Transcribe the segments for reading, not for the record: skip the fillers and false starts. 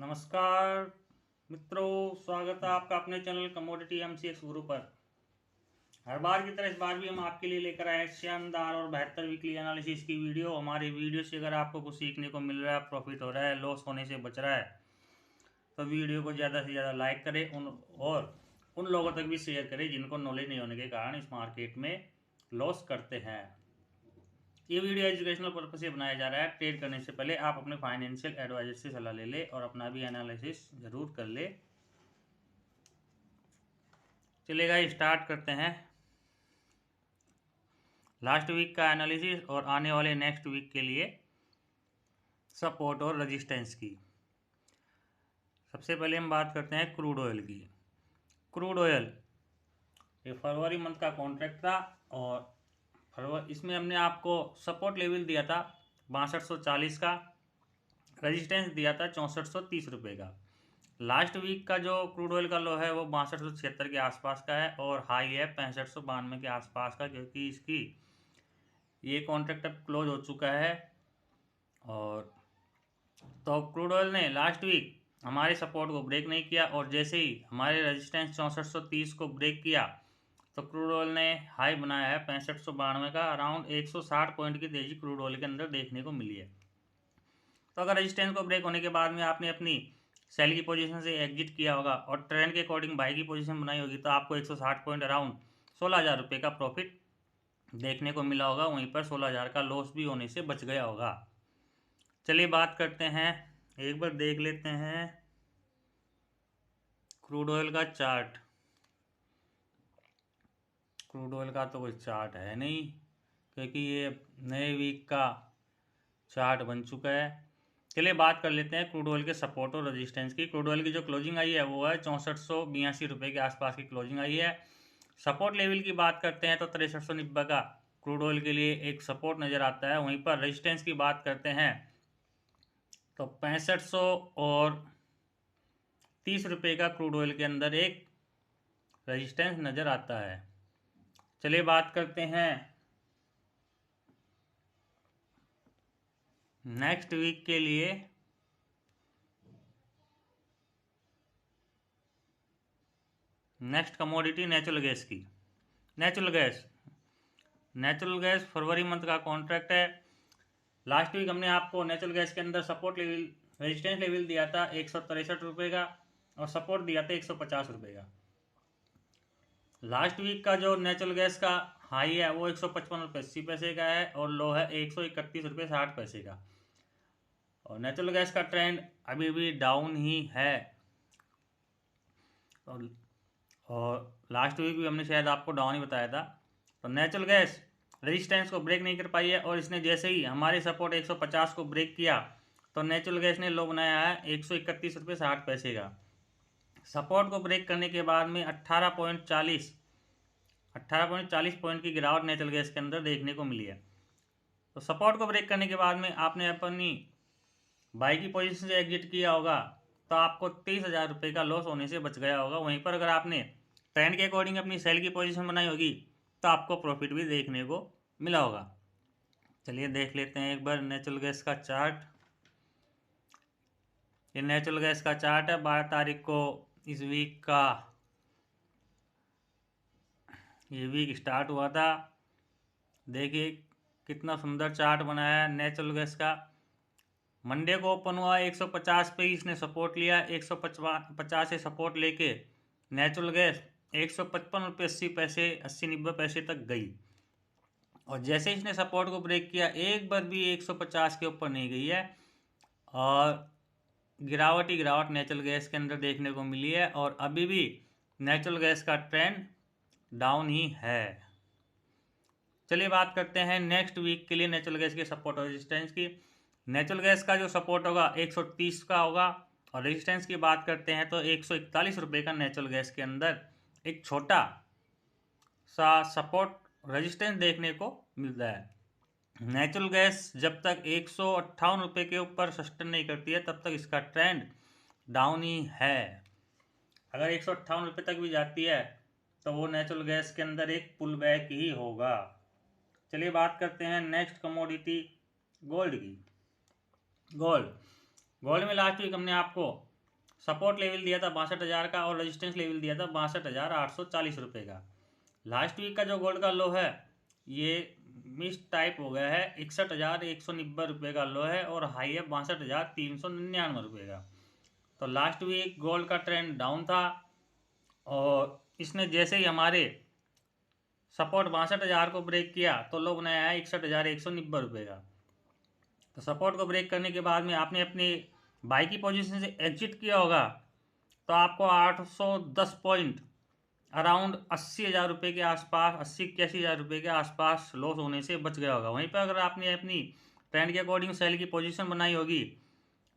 नमस्कार मित्रों, स्वागत है आपका अपने चैनल कमोडिटी एमसीएक्स गुरु पर। हर बार की तरह इस बार भी हम आपके लिए लेकर आए शानदार और बेहतर वीकली एनालिसिस की वीडियो। हमारी वीडियो से अगर आपको कुछ सीखने को मिल रहा है, प्रॉफिट हो रहा है, लॉस होने से बच रहा है, तो वीडियो को ज़्यादा से ज़्यादा लाइक करें और उन लोगों तक भी शेयर करें जिनको नॉलेज नहीं होने के कारण इस मार्केट में लॉस करते हैं। ये वीडियो एजुकेशनल पर्पज से बनाया जा रहा है। ट्रेड करने से पहले आप अपने फाइनेंशियल एडवाइजर से सलाह ले ले और अपना भी एनालिसिस जरूर कर ले। चलेगा, स्टार्ट करते हैं लास्ट वीक का एनालिसिस और आने वाले नेक्स्ट वीक के लिए सपोर्ट और रेजिस्टेंस की। सबसे पहले हम बात करते हैं क्रूड ऑयल की। क्रूड ऑयल ये फरवरी मंथ का कॉन्ट्रैक्ट था और इसमें हमने आपको सपोर्ट लेवल दिया था 6240 का, रेजिस्टेंस दिया था 6430 रुपये का। लास्ट वीक का जो क्रूड ऑयल का लो है वो 6276 के आसपास का है और हाई है 6592 के आसपास का, क्योंकि इसकी ये कॉन्ट्रैक्ट अब क्लोज हो चुका है। और तो क्रूड ऑयल ने लास्ट वीक हमारे सपोर्ट को ब्रेक नहीं किया और जैसे ही हमारे रेजिस्टेंस 6430 को ब्रेक किया तो क्रूड ऑयल ने हाई बनाया है 6592 का। अराउंड 160 पॉइंट की तेजी क्रूड ऑयल के अंदर देखने को मिली है। तो अगर रेजिस्टेंस को ब्रेक होने के बाद में आपने अपनी सेल की पोजीशन से एग्जिट किया होगा और ट्रेंड के अकॉर्डिंग बाई की पोजीशन बनाई होगी तो आपको 160 पॉइंट अराउंड 16,000 रुपये का प्रॉफिट देखने को मिला होगा। वहीं पर 16,000 का लॉस भी होने से बच गया होगा। चलिए बात करते हैं, एक बार देख लेते हैं क्रूड ऑयल का चार्ट। क्रूड ऑयल का तो कोई चार्ट है नहीं, क्योंकि ये नए वीक का चार्ट बन चुका है। चलिए बात कर लेते हैं क्रूड ऑयल के सपोर्ट और रेजिस्टेंस की। क्रूड ऑयल की जो क्लोजिंग आई है वो है 6482 रुपये के आसपास की क्लोजिंग आई है। सपोर्ट लेवल की बात करते हैं तो 6390 का क्रूड ऑयल के लिए एक सपोर्ट नज़र आता है। वहीं पर रेजिस्टेंस की बात करते हैं तो 6500 और 30 रुपये का क्रूड ऑयल के अंदर एक रेजिस्टेंस नज़र आता है। चलिए बात करते हैं नेक्स्ट वीक के लिए। नेक्स्ट कमोडिटी नेचुरल गैस की। नेचुरल गैस फरवरी मंथ का कॉन्ट्रैक्ट है। लास्ट वीक हमने आपको नेचुरल गैस के अंदर सपोर्ट लेवल रेजिस्टेंस लेवल दिया था 163 रुपये का और सपोर्ट दिया था 150 रुपये का। लास्ट वीक का जो नेचुरल गैस का हाई है वो 155 रुपये 80 पैसे का है और लो है 131 रुपये 60 पैसे का। और नेचुरल गैस का ट्रेंड अभी भी डाउन ही है। और लास्ट वीक भी हमने शायद आपको डाउन ही बताया था। तो नेचुरल गैस रेजिस्टेंस को ब्रेक नहीं कर पाई है और इसने जैसे ही हमारे सपोर्ट 150 को ब्रेक किया तो नेचुरल गैस ने लो बनाया है 131 रुपये 60 पैसे का। सपोर्ट को ब्रेक करने के बाद में 18.40 पॉइंट की गिरावट नेचुरल गैस के अंदर देखने को मिली है। तो सपोर्ट को ब्रेक करने के बाद में आपने अपनी बाई की पोजीशन से एग्जिट किया होगा तो आपको 30,000 रुपये का लॉस होने से बच गया होगा। वहीं पर अगर आपने ट्रेंड के अकॉर्डिंग अपनी सेल की पोजीशन बनाई होगी तो आपको प्रॉफिट भी देखने को मिला होगा। चलिए देख लेते हैं एक बार नेचुरल गैस का चार्ट। ये नेचुरल गैस का चार्ट है 12 तारीख को इस वीक का। ये वीक स्टार्ट हुआ था, देखिए कितना सुंदर चार्ट बनाया है नेचुरल गैस का। मंडे को ओपन हुआ 150 पे, इसने सपोर्ट लिया 150 से सपोर्ट लेके नेचुरल गैस 155 रुपये 80 पैसे 80-90 पैसे तक गई और जैसे इसने सपोर्ट को ब्रेक किया एक बार भी 150 के ऊपर नहीं गई है और गिरावट ही गिरावट नेचुरल गैस के अंदर देखने को मिली है और अभी भी नेचुरल गैस का ट्रेंड डाउन ही है। चलिए बात करते हैं नेक्स्ट वीक के लिए नेचुरल गैस के सपोर्ट और रेजिस्टेंस की। नेचुरल गैस का जो सपोर्ट होगा 130 का होगा और रेजिस्टेंस की बात करते हैं तो 141 रुपये का नेचुरल गैस के अंदर एक छोटा सा सपोर्ट रेजिस्टेंस देखने को मिलता है। नेचुरल गैस जब तक 158 रुपये के ऊपर सस्टेन नहीं करती है तब तक इसका ट्रेंड डाउन ही है। अगर 158 रुपये तक भी जाती है तो वो नेचुरल गैस के अंदर एक पुल बैक ही होगा। चलिए बात करते हैं नेक्स्ट कमोडिटी गोल्ड की। गोल्ड में लास्ट वीक हमने आपको सपोर्ट लेवल दिया था 62,000 का और रेजिस्टेंस लेवल दिया था 62,840 रुपये का। लास्ट वीक का जो गोल्ड का लो है ये मिस टाइप हो गया है, 61,190 रुपये का लो है और हाई है 62,399 रुपये का। तो लास्ट वीक गोल्ड का ट्रेंड डाउन था और इसने जैसे ही हमारे सपोर्ट 62,000 को ब्रेक किया तो लो बनाया है 61,190 रुपये का। तो सपोर्ट को ब्रेक करने के बाद में आपने अपनी बाई की पोजीशन से एग्जिट किया होगा तो आपको 810 पॉइंट अराउंड 80,000 रुपये के आसपास, 80-81,000 रुपये के आसपास लॉस होने से बच गया होगा। वहीं पर अगर आपने अपनी ट्रेंड के अकॉर्डिंग सेल की पोजीशन बनाई होगी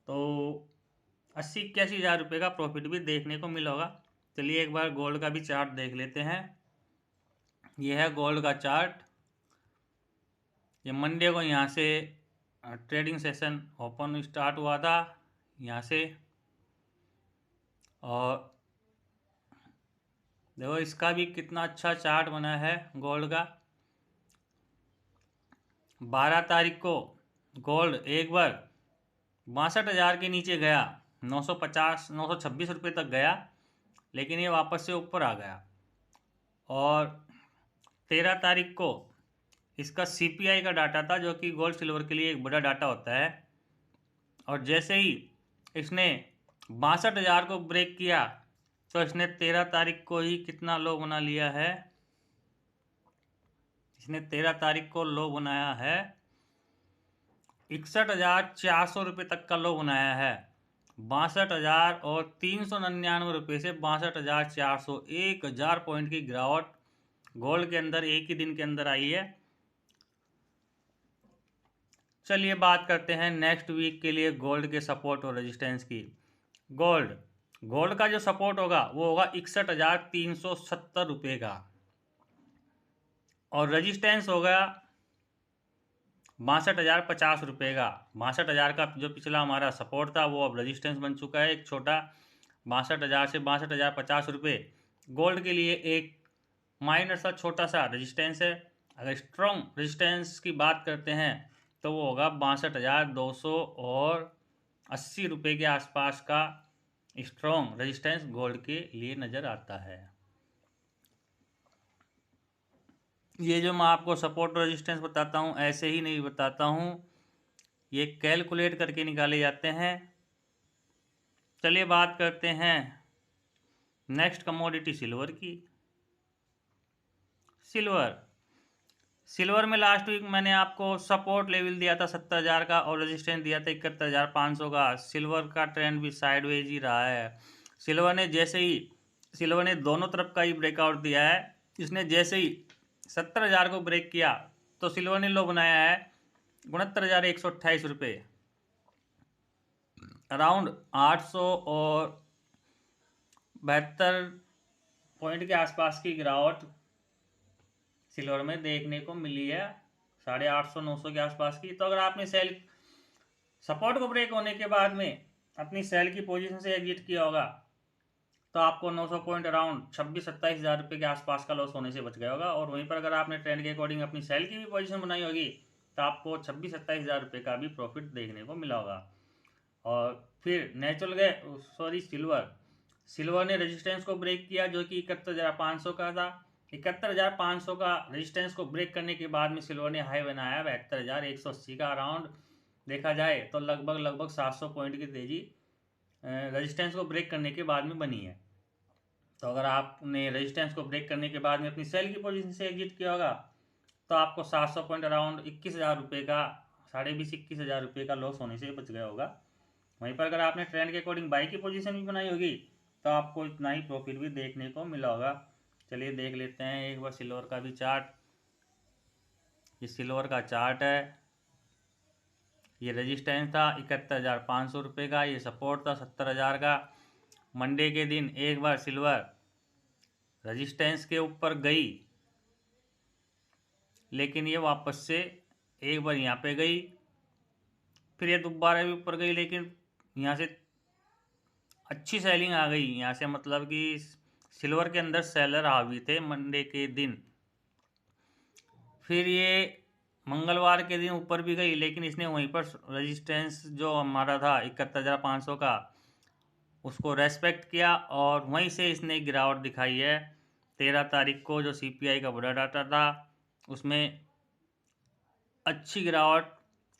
तो 80-81,000 रुपये का प्रॉफिट भी देखने को मिला होगा। चलिए एक बार गोल्ड का भी चार्ट देख लेते हैं। यह है गोल्ड का चार्ट। ये मंडे को यहाँ से ट्रेडिंग सेशन ओपन स्टार्ट हुआ था यहाँ से, और देखो इसका भी कितना अच्छा चार्ट बना है गोल्ड का। 12 तारीख को गोल्ड एक बार 62,000 के नीचे गया, 926 रुपये तक गया, लेकिन ये वापस से ऊपर आ गया। और 13 तारीख को इसका CPI का डाटा था जो कि गोल्ड सिल्वर के लिए एक बड़ा डाटा होता है। और जैसे ही इसने 62,000 को ब्रेक किया तो इसने 13 तारीख को ही कितना लो बना लिया है, इसने 13 तारीख को लो बनाया है 61,400 रुपये तक का लो बनाया है। 62,399 रुपये से 62,400, 1,000 पॉइंट की गिरावट गोल्ड के अंदर एक ही दिन के अंदर आई है। चलिए बात करते हैं नेक्स्ट वीक के लिए गोल्ड के सपोर्ट और रेजिस्टेंस की। गोल्ड का जो सपोर्ट होगा वो होगा 61,370 रुपये का और रेजिस्टेंस होगा 62,050 रुपये का। 62,000 का जो पिछला हमारा सपोर्ट था वो अब रेजिस्टेंस बन चुका है एक छोटा, 62,000 से 62,050 रुपये गोल्ड के लिए एक माइनर सा छोटा सा रेजिस्टेंस है। अगर स्ट्रॉन्ग रेजिस्टेंस की बात करते हैं तो वो होगा 62,280 रुपये के आसपास का स्ट्रॉन्ग रेजिस्टेंस गोल्ड के लिए नज़र आता है। ये जो मैं आपको सपोर्ट और रेजिस्टेंस बताता हूँ ऐसे ही नहीं बताता हूँ, ये कैलकुलेट करके निकाले जाते हैं। चलिए बात करते हैं नेक्स्ट कमोडिटी सिल्वर की। सिल्वर में लास्ट वीक मैंने आपको सपोर्ट लेवल दिया था 70,000 का और रेजिस्टेंस दिया था 71,500 का। सिल्वर का ट्रेंड भी साइडवेज ही रहा है। सिल्वर ने दोनों तरफ का ही ब्रेकआउट दिया है। इसने जैसे ही 70,000 को ब्रेक किया तो सिल्वर ने लो बनाया है 69,128 रुपये, अराउंड 872 पॉइंट के आसपास की गिरावट सिल्वर में देखने को मिली है, 850-900 के आसपास की। तो अगर आपने सेल सपोर्ट को ब्रेक होने के बाद में अपनी सेल की पोजीशन से एग्जिट किया होगा तो आपको 900 पॉइंट अराउंड 26-27 हज़ार रुपये के आसपास का लॉस होने से बच गया होगा। और वहीं पर अगर आपने ट्रेंड के अकॉर्डिंग अपनी सेल की भी पोजीशन बनाई होगी तो आपको 26-27 हज़ार रुपये का भी प्रॉफिट देखने को मिला होगा। और फिर सिल्वर ने रेजिस्टेंस को ब्रेक किया जो कि 71,500 का था। 71,500 का रेजिस्टेंस को ब्रेक करने के बाद में सिल्वर ने हाई बनाया 72,180 का। अराउंड देखा जाए तो लगभग 700 पॉइंट की तेज़ी रेजिस्टेंस को ब्रेक करने के बाद में बनी है। तो अगर आपने रेजिस्टेंस को ब्रेक करने के बाद में अपनी सेल की पोजीशन से एग्जिट किया होगा तो आपको 700 पॉइंट अराउंड 21,000 रुपये का, 20,500-21,000 रुपये का लॉस होने से बच गया होगा। वहीं पर अगर आपने ट्रेंड के अकॉर्डिंग बाई की पोजीशन भी बनाई होगी तो आपको इतना ही प्रॉफिट भी देखने को मिला होगा। चलिए देख लेते हैं एक बार सिल्वर का भी चार्ट। ये सिल्वर का चार्ट है। ये रेजिस्टेंस था 71,500 रुपये का, ये सपोर्ट था 70,000 का। मंडे के दिन एक बार सिल्वर रेजिस्टेंस के ऊपर गई लेकिन ये वापस से एक बार यहाँ पे गई, फिर ये दोबारा भी ऊपर गई लेकिन यहाँ से अच्छी सेलिंग आ गई। यहाँ से मतलब कि सिल्वर के अंदर सेलर हावी थे मंडे के दिन। फिर ये मंगलवार के दिन ऊपर भी गई लेकिन इसने वहीं पर रेजिस्टेंस जो हमारा था 71,500 का उसको रेस्पेक्ट किया और वहीं से इसने गिरावट दिखाई है। 13 तारीख को जो सीपीआई का बड़ा डाटा था उसमें अच्छी गिरावट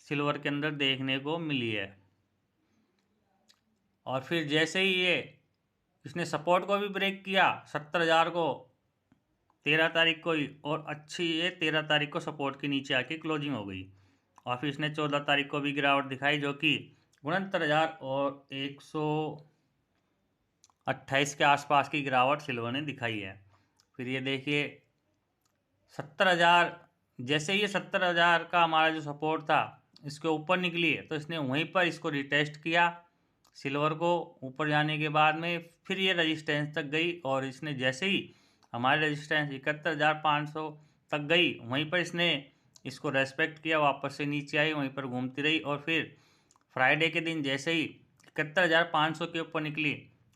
सिल्वर के अंदर देखने को मिली है। और फिर जैसे ही इसने सपोर्ट को भी ब्रेक किया 70,000 को 13 तारीख को ही, और अच्छी ये 13 तारीख को सपोर्ट के नीचे आके क्लोजिंग हो गई। और फिर इसने 14 तारीख को भी गिरावट दिखाई जो कि 69,000 और 128 के आसपास की गिरावट सिल्वर ने दिखाई है। फिर ये देखिए 70,000, जैसे ये 70,000 का हमारा जो सपोर्ट था इसके ऊपर निकली है तो इसने वहीं पर इसको रिटेस्ट किया सिल्वर को। ऊपर जाने के बाद में फिर ये रजिस्टेंस तक गई और इसने जैसे ही हमारे रजिस्टेंस 71,500 तक गई वहीं पर इसने इसको रेस्पेक्ट किया, वापस से नीचे आई, वहीं पर घूमती रही और फिर फ्राइडे के दिन जैसे ही 71,500 के ऊपर निकली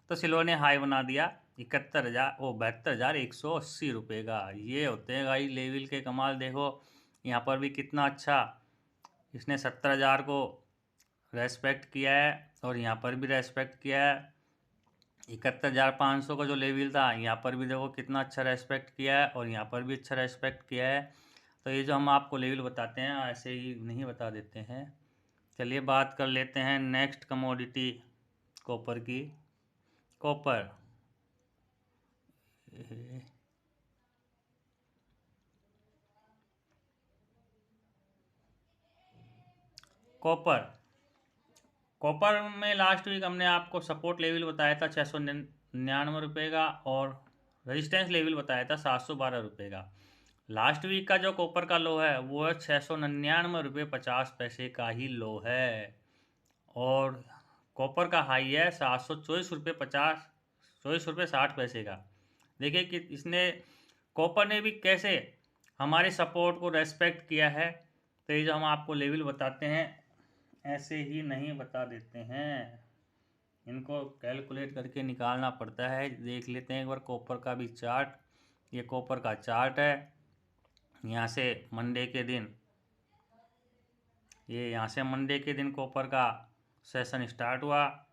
तो सिल्वर ने हाई बना दिया 72,180 रुपये का। ये होते हैं भाई लेवल के कमाल। देखो यहाँ पर भी कितना अच्छा इसने 70,000 को रेस्पेक्ट किया है और यहाँ पर भी रेस्पेक्ट किया है। 71,500 का जो लेवल था यहाँ पर भी देखो कितना अच्छा रेस्पेक्ट किया है और यहाँ पर भी अच्छा रेस्पेक्ट किया है। तो ये जो हम आपको लेवल बताते हैं ऐसे ही नहीं बता देते हैं। चलिए बात कर लेते हैं नेक्स्ट कमोडिटी कॉपर की। कॉपर कॉपर कॉपर में लास्ट वीक हमने आपको सपोर्ट लेवल बताया था 699 रुपये का और रेजिस्टेंस लेवल बताया था 712 रुपये का। लास्ट वीक का जो कॉपर का लो है वो है 699 रुपये 50 पैसे का ही लो है और कॉपर का हाई है 724 रुपये 60 पैसे का। देखिए कि इसने कॉपर ने भी कैसे हमारे सपोर्ट को रेस्पेक्ट किया है। तो ये जो हम आपको लेवल बताते हैं ऐसे ही नहीं बता देते हैं, इनको कैलकुलेट करके निकालना पड़ता है। देख लेते हैं एक बार कॉपर का भी चार्ट। ये कॉपर का चार्ट है। यहाँ से मंडे के दिन कॉपर का सेशन स्टार्ट हुआ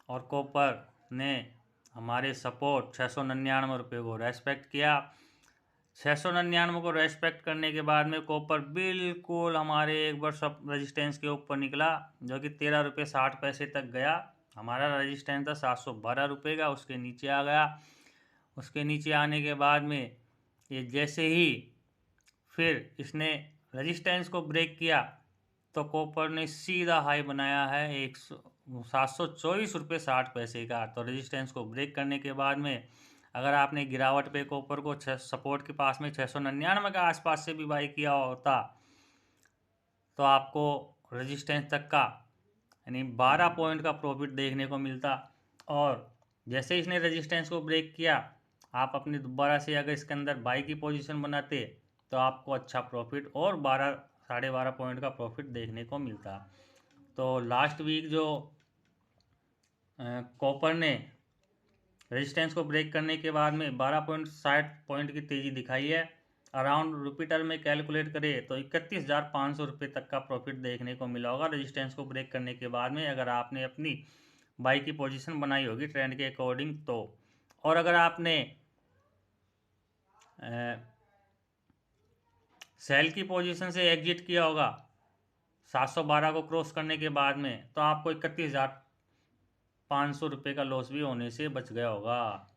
और कॉपर ने हमारे सपोर्ट 699 रुपये को रेस्पेक्ट किया। 699 को रेस्पेक्ट करने के बाद में कॉपर बिल्कुल हमारे एक बार सब रेजिस्टेंस के ऊपर निकला जो कि 13 रुपये 60 पैसे तक गया। हमारा रेजिस्टेंस था 712 रुपये का, उसके नीचे आ गया। उसके नीचे आने के बाद में ये जैसे ही फिर इसने रेजिस्टेंस को ब्रेक किया तो कॉपर ने सीधा हाई बनाया है 724 रुपये 60 पैसे का। तो रेजिस्टेंस को ब्रेक करने के बाद में अगर आपने गिरावट पे कॉपर को सपोर्ट के पास में 699 के आसपास से भी बाई किया होता तो आपको रेजिस्टेंस तक का यानी 12 पॉइंट का प्रॉफिट देखने को मिलता। और जैसे ही इसने रेजिस्टेंस को ब्रेक किया आप अपनी दोबारा से अगर इसके अंदर बाई की पोजीशन बनाते तो आपको अच्छा प्रॉफिट और 12-12.5 पॉइंट का प्रॉफिट देखने को मिलता। तो लास्ट वीक जो कॉपर ने रेजिस्टेंस को ब्रेक करने के बाद में 12.60 पॉइंट की तेज़ी दिखाई है। अराउंड रुपीटर में कैलकुलेट करें तो 31,500 रुपये तक का प्रॉफिट देखने को मिला होगा रेजिस्टेंस को ब्रेक करने के बाद में, अगर आपने अपनी बाई की पोजीशन बनाई होगी ट्रेंड के अकॉर्डिंग तो। और अगर आपने सेल की पोजीशन से एग्जिट किया होगा 712 को क्रॉस करने के बाद में तो आपको 31,500 रुपये का लॉस भी होने से बच गया होगा।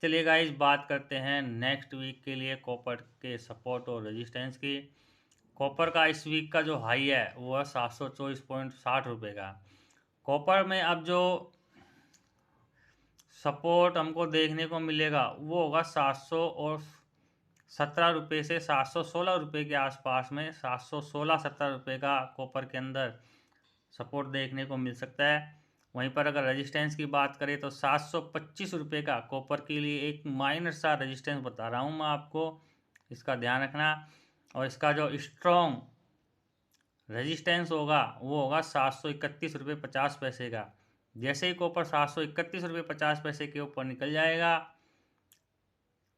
चलिए गाइस बात करते हैं नेक्स्ट वीक के लिए कॉपर के सपोर्ट और रेजिस्टेंस की। कॉपर का इस वीक का जो हाई है वो है 724.60 रुपये का। कॉपर में अब जो सपोर्ट हमको देखने को मिलेगा वो होगा 717 रुपये से 716 रुपये के आसपास में। 716-17 रुपये का कॉपर के अंदर सपोर्ट देखने को मिल सकता है। वहीं पर अगर रेजिस्टेंस की बात करें तो 725 रुपये का कॉपर के लिए एक माइनर सा रेजिस्टेंस बता रहा हूँ मैं आपको, इसका ध्यान रखना। और इसका जो स्ट्रॉन्ग रेजिस्टेंस होगा वो होगा 731.50 रुपये का। जैसे ही कॉपर 731.50 रुपये के ऊपर निकल जाएगा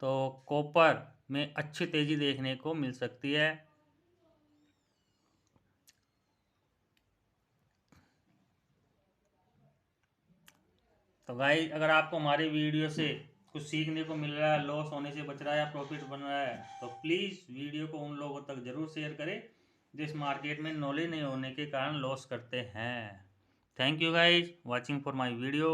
तो कॉपर में अच्छी तेज़ी देखने को मिल सकती है। तो गाइस अगर आपको हमारी वीडियो से कुछ सीखने को मिल रहा है, लॉस होने से बच रहा है या प्रॉफिट बन रहा है, तो प्लीज़ वीडियो को उन लोगों तक ज़रूर शेयर करें जिस मार्केट में नॉलेज नहीं होने के कारण लॉस करते हैं। Thank you guys watching for my video.